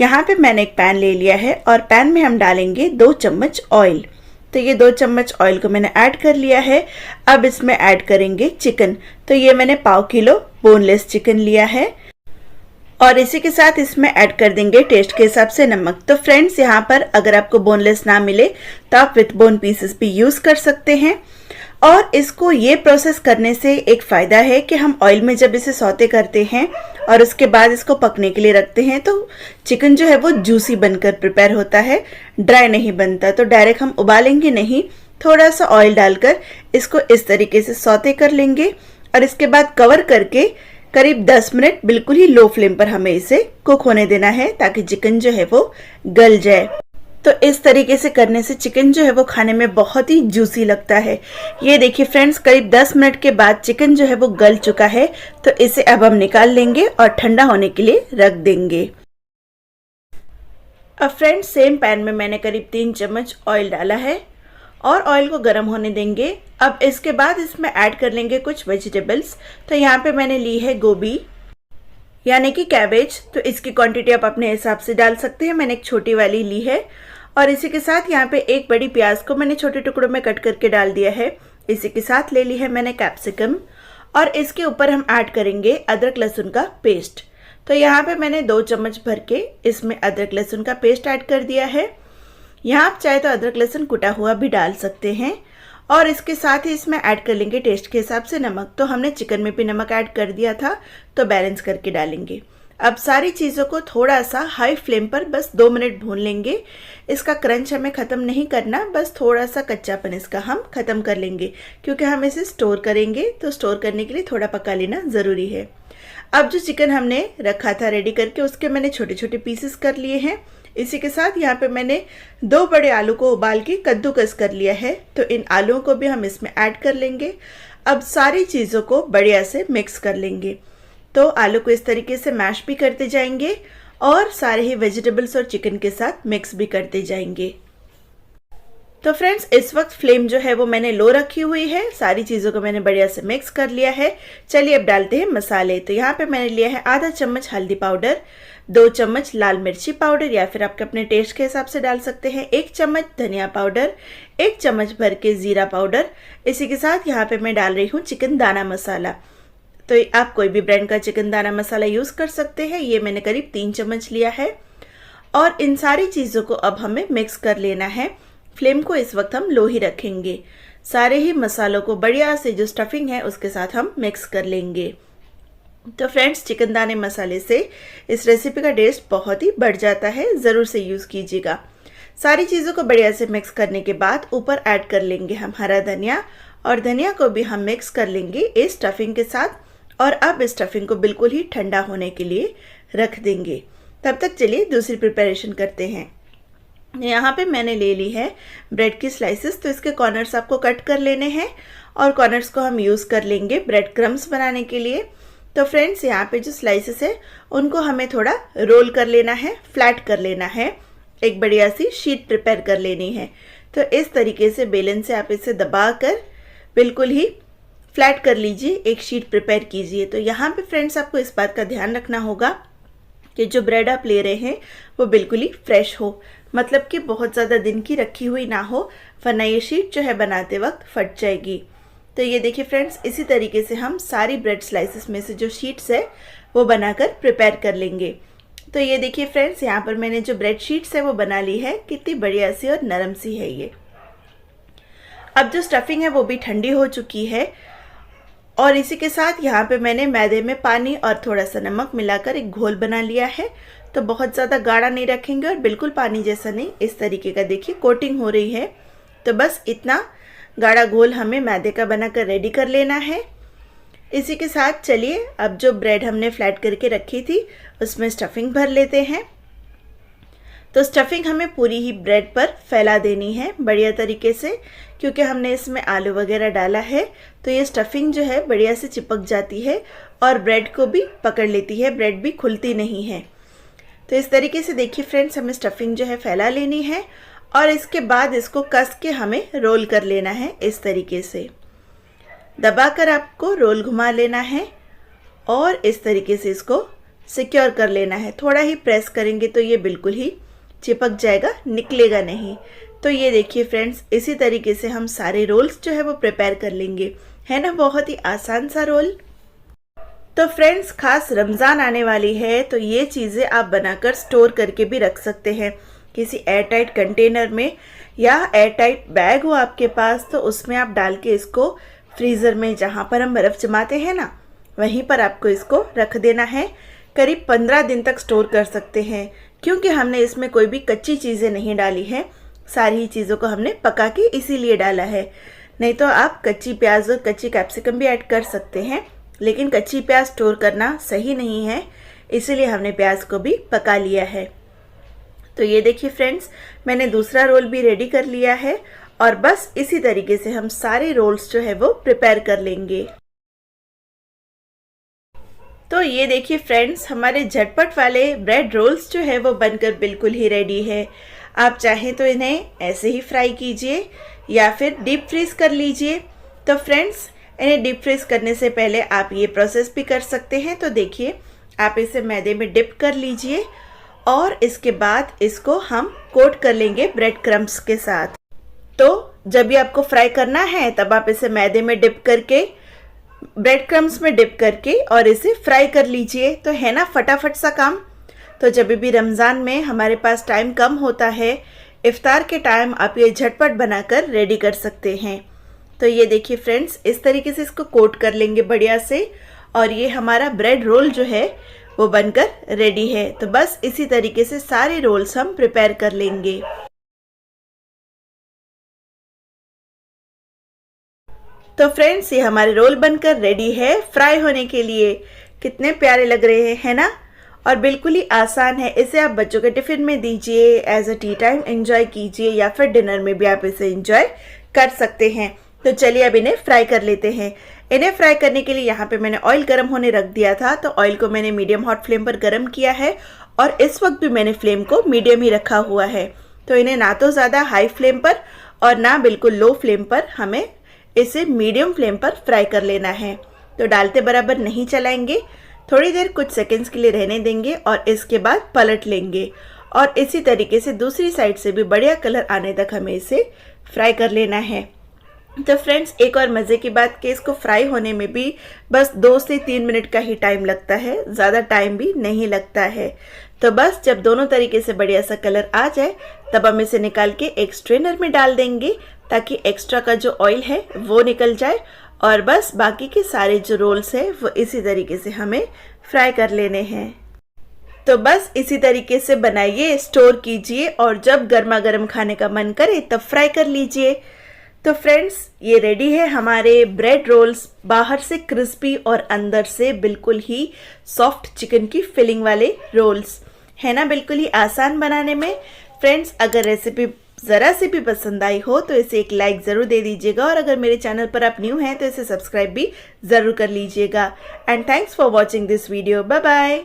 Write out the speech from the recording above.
यहाँ पे मैंने एक पैन ले लिया है और पैन में हम डालेंगे 2 चम्मच ऑयल। तो ये 2 चम्मच ऑयल को मैंने ऐड कर लिया है। अब इसमें ऐड करेंगे चिकन। तो ये मैंने पाव किलो बोनलेस चिकन लिया है और इसी के साथ इसमें ऐड कर देंगे टेस्ट के हिसाब से नमक। तो फ्रेंड्स, यहाँ पर अगर आपको बोनलेस ना मिले तो आप विथ बोन पीसेस भी यूज कर सकते हैं। और इसको ये प्रोसेस करने से एक फ़ायदा है कि हम ऑयल में जब इसे सौते करते हैं और उसके बाद इसको पकने के लिए रखते हैं तो चिकन जो है वो जूसी बनकर प्रिपेयर होता है, ड्राई नहीं बनता। तो डायरेक्ट हम उबालेंगे नहीं, थोड़ा सा ऑयल डालकर इसको इस तरीके से सौते कर लेंगे और इसके बाद कवर करके करीब 10 मिनट बिल्कुल ही लो फ्लेम पर हमें इसे कुक होने देना है ताकि चिकन जो है वो गल जाए। तो इस तरीके से करने से चिकन जो है वो खाने में बहुत ही जूसी लगता है। ये देखिए फ्रेंड्स, करीब 10 मिनट के बाद चिकन जो है वो गल चुका है। तो इसे अब हम निकाल लेंगे और ठंडा होने के लिए रख देंगे। अब फ्रेंड्स, सेम पैन में मैंने करीब 3 चम्मच ऑयल डाला है और ऑयल को गर्म होने देंगे। अब इसके बाद इसमें ऐड कर लेंगे कुछ वेजिटेबल्स। तो यहाँ पे मैंने ली है गोभी यानी कि कैबेज। तो इसकी क्वांटिटी आप अपने हिसाब से डाल सकते हैं, मैंने एक छोटी वाली ली है। और इसी के साथ यहाँ पे एक बड़ी प्याज को मैंने छोटे टुकड़ों में कट करके डाल दिया है। इसी के साथ ले ली है मैंने कैप्सिकम और इसके ऊपर हम ऐड करेंगे अदरक लहसुन का पेस्ट। तो यहाँ पे मैंने 2 चम्मच भर के इसमें अदरक लहसुन का पेस्ट ऐड कर दिया है। यहाँ आप चाहे तो अदरक लहसुन कुटा हुआ भी डाल सकते हैं। और इसके साथ ही इसमें ऐड कर लेंगे टेस्ट के हिसाब से नमक। तो हमने चिकन में भी नमक ऐड कर दिया था, तो बैलेंस करके डालेंगे। अब सारी चीज़ों को थोड़ा सा हाई फ्लेम पर बस 2 मिनट भून लेंगे। इसका क्रंच हमें ख़त्म नहीं करना, बस थोड़ा सा कच्चापन इसका हम ख़त्म कर लेंगे क्योंकि हम इसे स्टोर करेंगे। तो स्टोर करने के लिए थोड़ा पका लेना ज़रूरी है। अब जो चिकन हमने रखा था रेडी करके, उसके मैंने छोटे छोटे पीसेस कर लिए हैं। इसी के साथ यहाँ पे मैंने 2 बड़े आलू को उबाल के कद्दूकस कर लिया है। तो इन आलूओं को भी हम इसमें ऐड कर लेंगे। अब सारी चीज़ों को बढ़िया से मिक्स कर लेंगे। तो आलू को इस तरीके से मैश भी करते जाएंगे और सारे ही वेजिटेबल्स और चिकन के साथ मिक्स भी करते जाएंगे। तो फ्रेंड्स, इस वक्त फ्लेम जो है वो मैंने लो रखी हुई है। सारी चीज़ों को मैंने बढ़िया से मिक्स कर लिया है। चलिए अब डालते हैं मसाले। तो यहाँ पे मैंने लिया है आधा चम्मच हल्दी पाउडर, 2 चम्मच लाल मिर्ची पाउडर या फिर आपके अपने टेस्ट के हिसाब से डाल सकते हैं, 1 चम्मच धनिया पाउडर, 1 चम्मच भर के जीरा पाउडर। इसी के साथ यहाँ पे मैं डाल रही हूँ चिकन दाना मसाला। तो आप कोई भी ब्रांड का चिकन दाना मसाला यूज़ कर सकते हैं। ये मैंने करीब 3 चम्मच लिया है। और इन सारी चीज़ों को अब हमें मिक्स कर लेना है। फ्लेम को इस वक्त हम लो ही रखेंगे। सारे ही मसालों को बढ़िया से जो स्टफिंग है उसके साथ हम मिक्स कर लेंगे। तो फ्रेंड्स, चिकन दाने मसाले से इस रेसिपी का टेस्ट बहुत ही बढ़ जाता है, ज़रूर से यूज़ कीजिएगा। सारी चीज़ों को बढ़िया से मिक्स करने के बाद ऊपर ऐड कर लेंगे हम हरा धनिया और धनिया को भी हम मिक्स कर लेंगे इस स्टफिंग के साथ। और अब इस स्टफिंग को बिल्कुल ही ठंडा होने के लिए रख देंगे। तब तक चलिए दूसरी प्रिपरेशन करते हैं। यहाँ पे मैंने ले ली है ब्रेड की स्लाइसेस। तो इसके कॉर्नर्स आपको कट कर लेने हैं और कॉर्नर्स को हम यूज़ कर लेंगे ब्रेड क्रम्स बनाने के लिए। तो फ्रेंड्स, यहाँ पे जो स्लाइसेस है उनको हमें थोड़ा रोल कर लेना है, फ्लैट कर लेना है, एक बढ़िया सी शीट प्रिपेयर कर लेनी है। तो इस तरीके से बेलन से आप इसे दबाकर बिल्कुल ही फ्लैट कर लीजिए, एक शीट प्रिपेयर कीजिए। तो यहाँ पे फ्रेंड्स, आपको इस बात का ध्यान रखना होगा कि जो ब्रेड आप ले रहे हैं वो बिल्कुल ही फ्रेश हो, मतलब कि बहुत ज़्यादा दिन की रखी हुई ना हो, वरना ये शीट जो है बनाते वक्त फट जाएगी। तो ये देखिए फ्रेंड्स, इसी तरीके से हम सारी ब्रेड स्लाइसेस में से जो शीट्स है वो बनाकर प्रिपेयर कर लेंगे। तो ये देखिए फ्रेंड्स, यहाँ पर मैंने जो ब्रेड शीट्स है वो बना ली है। कितनी बढ़िया सी और नरम सी है ये। अब जो स्टफिंग है वो भी ठंडी हो चुकी है और इसी के साथ यहाँ पे मैंने मैदे में पानी और थोड़ा सा नमक मिलाकर एक घोल बना लिया है। तो बहुत ज़्यादा गाढ़ा नहीं रखेंगे और बिल्कुल पानी जैसा नहीं, इस तरीके का देखिए कोटिंग हो रही है। तो बस इतना गाढ़ा घोल हमें मैदे का बनाकर रेडी कर लेना है। इसी के साथ चलिए अब जो ब्रेड हमने फ्लैट करके रखी थी उसमें स्टफिंग भर लेते हैं। तो स्टफिंग हमें पूरी ही ब्रेड पर फैला देनी है बढ़िया तरीके से, क्योंकि हमने इसमें आलू वगैरह डाला है। तो ये स्टफिंग जो है बढ़िया से चिपक जाती है और ब्रेड को भी पकड़ लेती है, ब्रेड भी खुलती नहीं है। तो इस तरीके से देखिए फ्रेंड्स, हमें स्टफिंग जो है फैला लेनी है और इसके बाद इसको कस के हमें रोल कर लेना है। इस तरीके से दबाकर आपको रोल घुमा लेना है और इस तरीके से इसको सिक्योर कर लेना है। थोड़ा ही प्रेस करेंगे तो ये बिल्कुल ही चिपक जाएगा, निकलेगा नहीं। तो ये देखिए फ्रेंड्स, इसी तरीके से हम सारे रोल्स जो है वो प्रिपेयर कर लेंगे। है ना बहुत ही आसान सा रोल। तो फ्रेंड्स, खास रमज़ान आने वाली है तो ये चीज़ें आप बनाकर स्टोर करके भी रख सकते हैं किसी एयरटाइट कंटेनर में, या एयरटाइट बैग हो आपके पास तो उसमें आप डाल के इसको फ्रीज़र में, जहाँ पर हम बर्फ़ जमाते हैं ना, वहीं पर आपको इसको रख देना है। करीब 15 दिन तक स्टोर कर सकते हैं, क्योंकि हमने इसमें कोई भी कच्ची चीज़ें नहीं डाली हैं। सारी ही चीज़ों को हमने पका के इसीलिए डाला है। नहीं तो आप कच्ची प्याज और कच्ची कैप्सिकम भी ऐड कर सकते हैं, लेकिन कच्ची प्याज स्टोर करना सही नहीं है, इसीलिए हमने प्याज को भी पका लिया है। तो ये देखिए फ्रेंड्स, मैंने दूसरा रोल भी रेडी कर लिया है और बस इसी तरीके से हम सारे रोल्स जो है वो प्रिपेयर कर लेंगे। तो ये देखिए फ्रेंड्स, हमारे झटपट वाले ब्रेड रोल्स जो है वो बनकर बिल्कुल ही रेडी है। आप चाहें तो इन्हें ऐसे ही फ्राई कीजिए या फिर डीप फ्रीज कर लीजिए। तो फ्रेंड्स, इन्हें डीप फ्रीज करने से पहले आप ये प्रोसेस भी कर सकते हैं। तो देखिए, आप इसे मैदे में डिप कर लीजिए और इसके बाद इसको हम कोट कर लेंगे ब्रेड क्रम्ब्स के साथ। तो जब भी आपको फ्राई करना है तब आप इसे मैदे में डिप करके, ब्रेड क्रम्ब्स में डिप करके और इसे फ्राई कर लीजिए। तो है ना फटाफट सा काम। तो जब भी रमज़ान में हमारे पास टाइम कम होता है, इफ्तार के टाइम आप ये झटपट बनाकर रेडी कर सकते हैं। तो ये देखिए फ्रेंड्स, इस तरीके से इसको कोट कर लेंगे बढ़िया से और ये हमारा ब्रेड रोल जो है वो बनकर रेडी है। तो बस इसी तरीके से सारे रोल्स हम प्रिपेयर कर लेंगे। तो फ्रेंड्स, ये हमारे रोल बनकर रेडी है फ्राई होने के लिए। कितने प्यारे लग रहे हैं, है ना। और बिल्कुल ही आसान है। इसे आप बच्चों के टिफिन में दीजिए, as a tea time enjoy कीजिए, या फिर डिनर में भी आप इसे एंजॉय कर सकते हैं। तो चलिए अब इन्हें फ्राई कर लेते हैं। इन्हें फ्राई करने के लिए यहाँ पे मैंने ऑयल गर्म होने रख दिया था। तो ऑयल को मैंने मीडियम हॉट फ्लेम पर गर्म किया है और इस वक्त भी मैंने फ्लेम को मीडियम ही रखा हुआ है। तो इन्हें ना तो ज़्यादा हाई फ्लेम पर और ना बिल्कुल लो फ्लेम पर, हमें इसे मीडियम फ्लेम पर फ्राई कर लेना है। तो डालते बराबर नहीं चलाएंगे, थोड़ी देर कुछ सेकंड्स के लिए रहने देंगे और इसके बाद पलट लेंगे और इसी तरीके से दूसरी साइड से भी बढ़िया कलर आने तक हमें इसे फ्राई कर लेना है। तो फ्रेंड्स, एक और मज़े की बात कि इसको फ्राई होने में भी बस 2 से 3 मिनट का ही टाइम लगता है, ज़्यादा टाइम भी नहीं लगता है। तो बस जब दोनों तरीके से बढ़िया सा कलर आ जाए तब हम इसे निकाल के एक स्ट्रेनर में डाल देंगे, ताकि एक्स्ट्रा का जो ऑयल है वो निकल जाए और बस बाकी के सारे जो रोल्स हैं वो इसी तरीके से हमें फ्राई कर लेने हैं। तो बस इसी तरीके से बनाइए, स्टोर कीजिए और जब गर्मा गर्म खाने का मन करे तब फ्राई कर लीजिए। तो फ्रेंड्स, ये रेडी है हमारे ब्रेड रोल्स, बाहर से क्रिस्पी और अंदर से बिल्कुल ही सॉफ्ट चिकन की फिलिंग वाले रोल्स। है ना बिल्कुल ही आसान बनाने में। फ्रेंड्स, अगर रेसिपी ज़रा से भी पसंद आई हो तो इसे एक लाइक ज़रूर दे दीजिएगा और अगर मेरे चैनल पर आप न्यू हैं तो इसे सब्सक्राइब भी ज़रूर कर लीजिएगा। And thanks for watching this video. Bye bye.